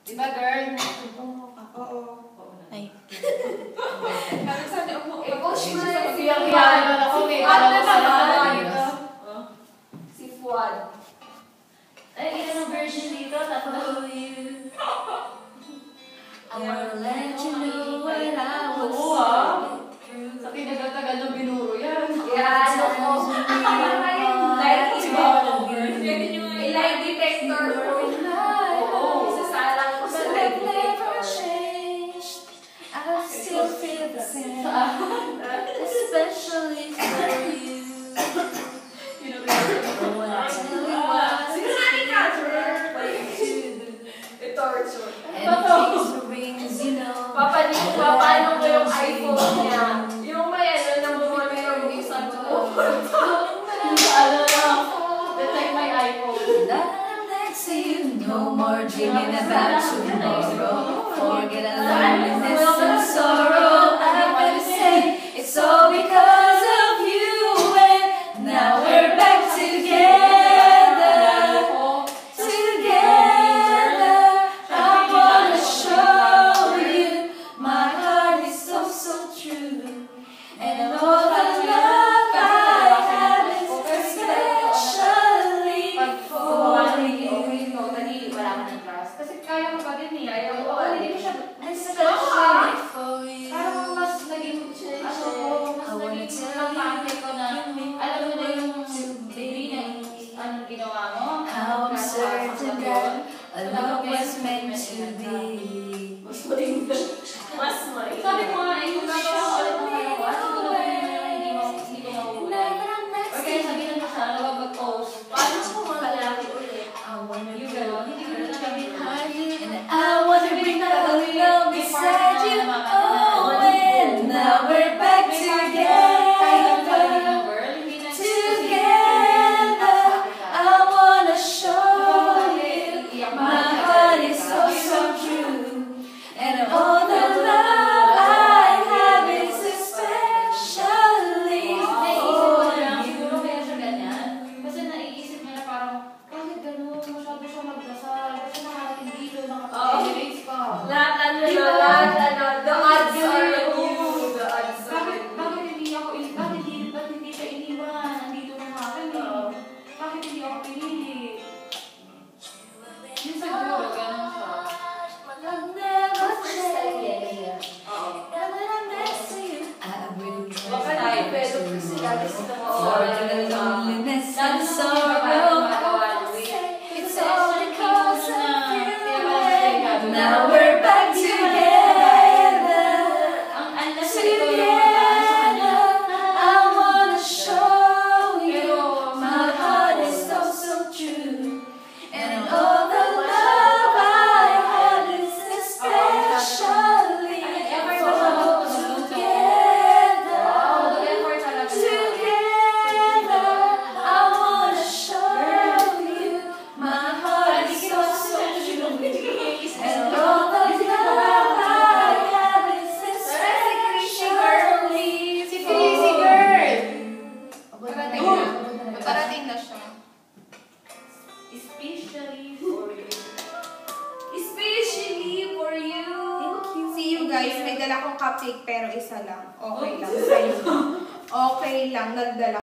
Diba, girl? Oo. Ay. Parang sana ako. Push mo na si Fuad. Si Fuad. Ay, ilan ang version dito? Tatlo. I wanna let you know what I was through. Sa tinagatagal ng binuro yan. Yan, ako. Lie detector ko. Isasalang ko sa lie detector. I still feel the same, especially for you. I wanna tell you what Torture. and these rings, you know. Papaano ko yung iPhone niya. Yung may namumonitor yung sa ko. That's like my iPhone. I'm next to you, no more dreaming about tomorrow. Forget loneliness and sorrow. I'm gonna say it's all because of you, and now we're back together. Sabi mo nga, yung nagawa ulit mo kayo. Hindi ko mahulay. Or kaya sabihin mo siya, huwag mag-post. Paano ko malalaki ulit? Yung gano'n, hindi ko na sabihin. And I wanna bring the love beside you. Oh, and now we're back together. Loneliness and sorrow. It's all because of you. Now we're back together. Together. I wanna show you my heart is so true, and all the love I have is especially for together. Parating na siya. Especially for you. Especially for you. See you guys. May dala kong cupcake pero isa lang. Okay lang sa'yo. Okay lang. Nagdala